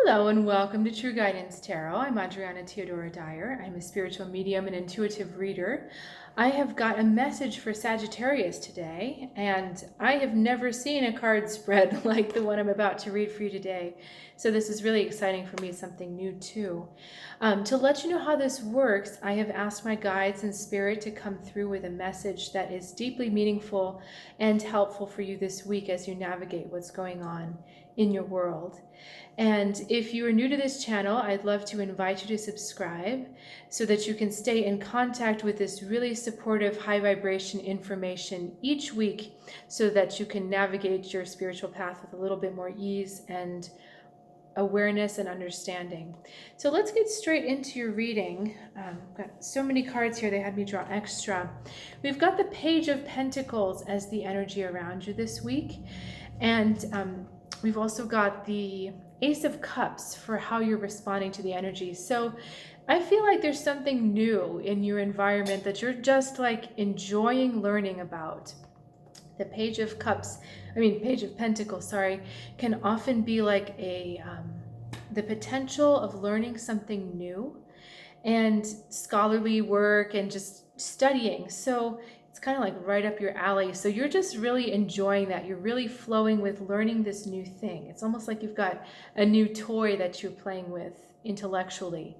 Hello and welcome to True Guidance Tarot. I'm Adriana Teodoro-Dier. I'm a spiritual medium and intuitive reader. I have got a message for Sagittarius today, and I have never seen a card spread like the one I'm about to read for you today. So this is really exciting for me, something new too. To let you know how this works, I have asked my guides and spirit to come through with a message that is deeply meaningful and helpful for you this week as you navigate what's going on in your world. And if you are new to this channel, I'd love to invite you to subscribe so that you can stay in contact with this really supportive, high vibration information each week so that you can navigate your spiritual path with a little bit more ease and awareness and understanding. So let's get straight into your reading. I've got so many cards here, they had me draw extra. We've got the Page of Pentacles as the energy around you this week. And we've also got the Ace of Cups for how you're responding to the energy. So I feel like there's something new in your environment that you're just like enjoying learning about. The Page of Pentacles, can often be like the potential of learning something new and scholarly work and just studying. So it's kind of like right up your alley. So you're just really enjoying that. You're really flowing with learning this new thing. It's almost like you've got a new toy that you're playing with intellectually.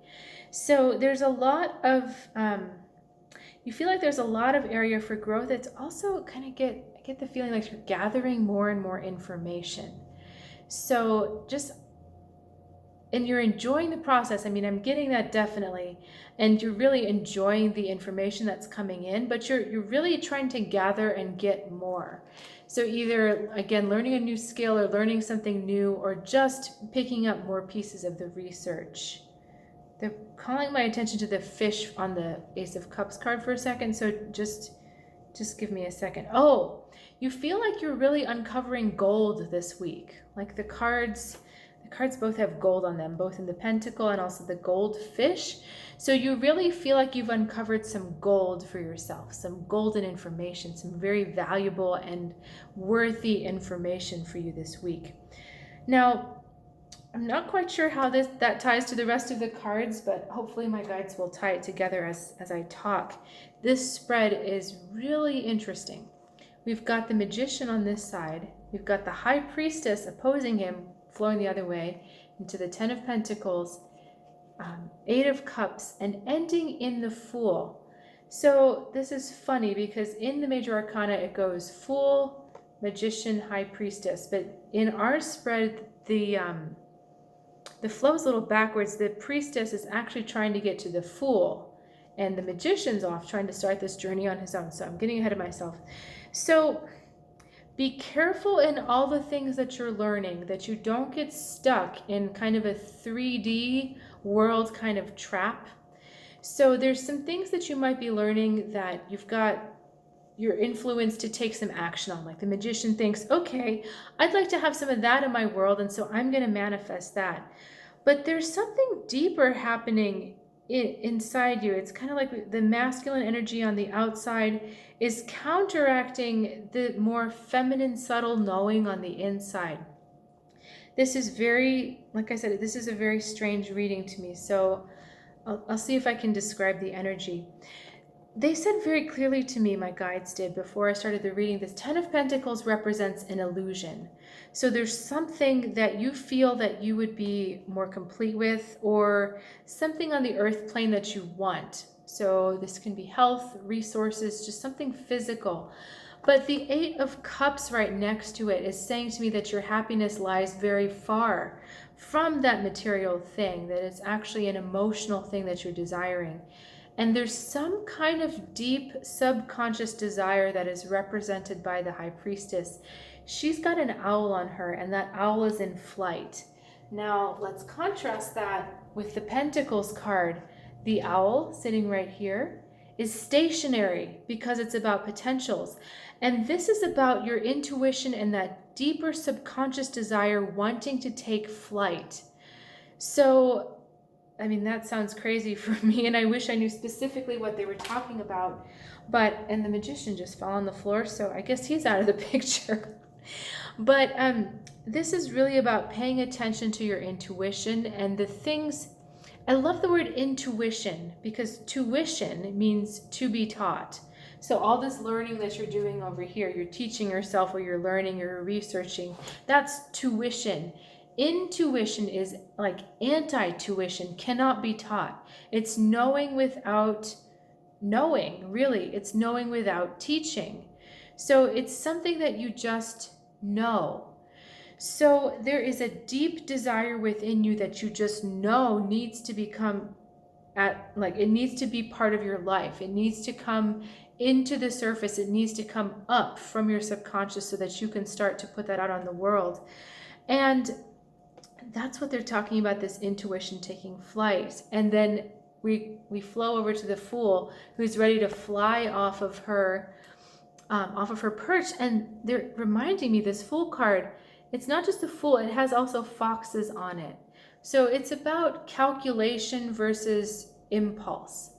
So there's a lot of, you feel like there's a lot of area for growth. It's also kind of I get the feeling like you're gathering more and more information. So and you're enjoying the process. I mean, I'm getting that definitely. And you're really enjoying the information that's coming in, but you're really trying to gather and get more. So either, again, learning a new skill or learning something new, or just picking up more pieces of the research. They're calling my attention to the fish on the Ace of Cups card for a second. So just give me a second. Oh, you feel like you're really uncovering gold this week. Like the cards both have gold on them, both in the pentacle and also the gold fish. So you really feel like you've uncovered some gold for yourself, some golden information, some very valuable and worthy information for you this week. Now, I'm not quite sure how that ties to the rest of the cards, but hopefully my guides will tie it together as I talk. This spread is really interesting. We've got the Magician on this side. We've got the High Priestess opposing him, flowing the other way, into the Ten of Pentacles, Eight of Cups, and ending in the Fool. So this is funny because in the Major Arcana it goes Fool, Magician, High Priestess, but in our spread the flow is a little backwards. The Priestess is actually trying to get to the Fool, and the Magician's off trying to start this journey on his own. So I'm getting ahead of myself. So be careful in all the things that you're learning, that you don't get stuck in kind of a 3D world kind of trap. So there's some things that you might be learning that you've got your influence to take some action on. Like the Magician thinks, okay, I'd like to have some of that in my world, and so I'm going to manifest that. But there's something deeper happening inside you. It's kind of like the masculine energy on the outside is counteracting the more feminine, subtle knowing on the inside. This is like I said, this is a very strange reading to me. So I'll see if I can describe the energy. They said very clearly to me, my guides did, before I started the reading, this Ten of Pentacles represents an illusion. So there's something that you feel that you would be more complete with, or something on the earth plane that you want. So this can be health, resources, just something physical. But the Eight of Cups right next to it is saying to me that your happiness lies very far from that material thing, that it's actually an emotional thing that you're desiring. And there's some kind of deep subconscious desire that is represented by the High Priestess. She's got an owl on her, and that owl is in flight. Now, let's contrast that with the Pentacles card. The owl, sitting right here, is stationary because it's about potentials. And this is about your intuition and that deeper subconscious desire wanting to take flight. So I mean, that sounds crazy for me, and I wish I knew specifically what they were talking about. And the Magician just fell on the floor, so I guess he's out of the picture. But this is really about paying attention to your intuition and the things. I love the word intuition because tuition means to be taught. So all this learning that you're doing over here, you're teaching yourself or you're learning, you're researching, that's tuition. Intuition is like anti-tuition, cannot be taught. It's knowing without knowing, really. It's knowing without teaching. So it's something that you just know. So there is a deep desire within you that you just know needs to become it needs to be part of your life. It needs to come into the surface. It needs to come up from your subconscious so that you can start to put that out on the world. And that's what they're talking about, this intuition taking flight. And then we flow over to the Fool, who's ready to fly off of her perch. And they're reminding me, this Fool card, it's not just the Fool, it has also foxes on it. So it's about calculation versus impulse.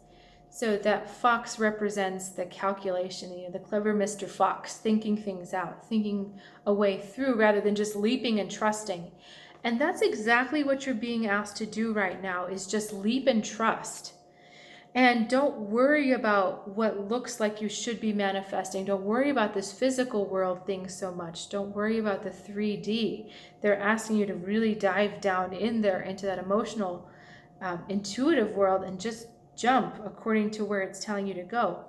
So that fox represents the calculation, the clever Mr. Fox, thinking things out, thinking a way through rather than just leaping and trusting. And that's exactly what you're being asked to do right now, is just leap and trust. And don't worry about what looks like you should be manifesting. Don't worry about this physical world thing so much. Don't worry about the 3D. They're asking you to really dive down in there into that emotional, intuitive world and just jump according to where it's telling you to go.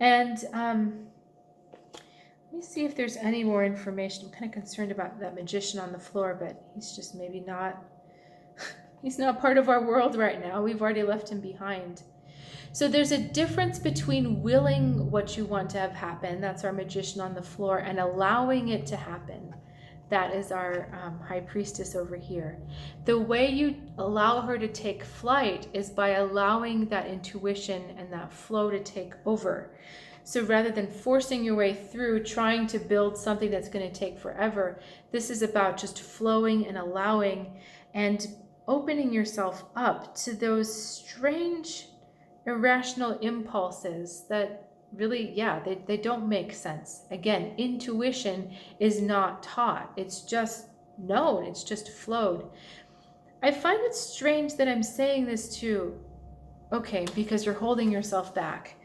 And let me see if there's any more information. I'm kind of concerned about that magician on the floor, but he's just maybe not, he's not part of our world right now. We've already left him behind. So there's a difference between willing what you want to have happen, that's our magician on the floor, and allowing it to happen. That is our high priestess over here. The way you allow her to take flight is by allowing that intuition and that flow to take over. So rather than forcing your way through, trying to build something that's going to take forever, this is about just flowing and allowing and opening yourself up to those strange, irrational impulses that really, they don't make sense. Again, intuition is not taught. It's just known. It's just flowed. I find it strange that I'm saying this too. Okay, because you're holding yourself back.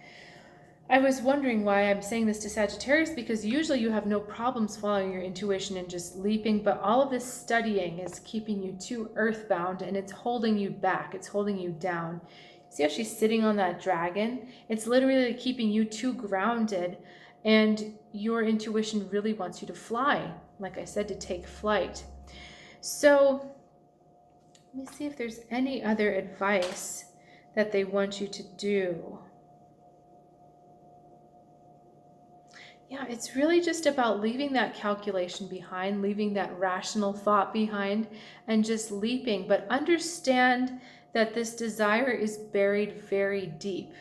I was wondering why I'm saying this to Sagittarius, because usually you have no problems following your intuition and just leaping, but all of this studying is keeping you too earthbound and it's holding you back. It's holding you down. See how she's sitting on that dragon? It's literally keeping you too grounded, and your intuition really wants you to fly. Like I said, to take flight. So let me see if there's any other advice that they want you to do. Yeah, it's really just about leaving that calculation behind, leaving that rational thought behind, and just leaping. But understand that this desire is buried very deep.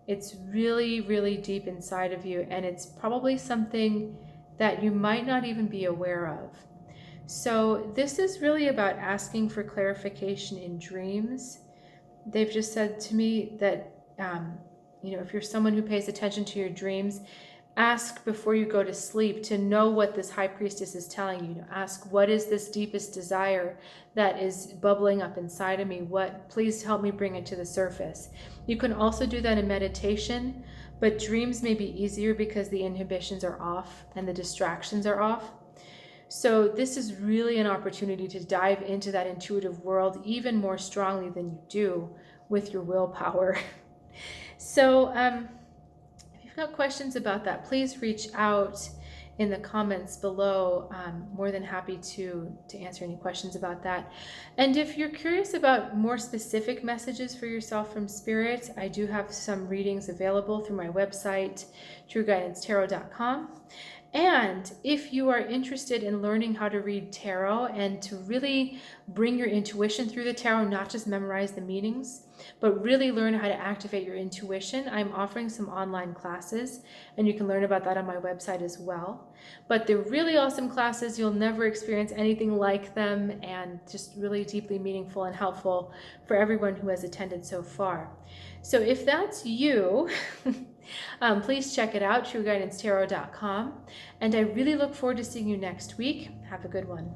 It's really, really deep inside of you, and it's probably something that you might not even be aware of. So this is really about asking for clarification in dreams. They've just said to me that, if you're someone who pays attention to your dreams, ask before you go to sleep to know what this high priestess is telling you. Ask, what is this deepest desire that is bubbling up inside of me? Please help me bring it to the surface. You can also do that in meditation, but dreams may be easier because the inhibitions are off and the distractions are off. So this is really an opportunity to dive into that intuitive world even more strongly than you do with your willpower. So, if you've got questions about that, please reach out in the comments below. I'm more than happy to answer any questions about that. And if you're curious about more specific messages for yourself from Spirit, I do have some readings available through my website, trueguidancetarot.com. And if you are interested in learning how to read tarot and to really bring your intuition through the tarot, not just memorize the meanings, but really learn how to activate your intuition, I'm offering some online classes, and you can learn about that on my website as well. But they're really awesome classes. You'll never experience anything like them, and just really deeply meaningful and helpful for everyone who has attended so far. So if that's you, please check it out, trueguidancetarot.com. And I really look forward to seeing you next week. Have a good one.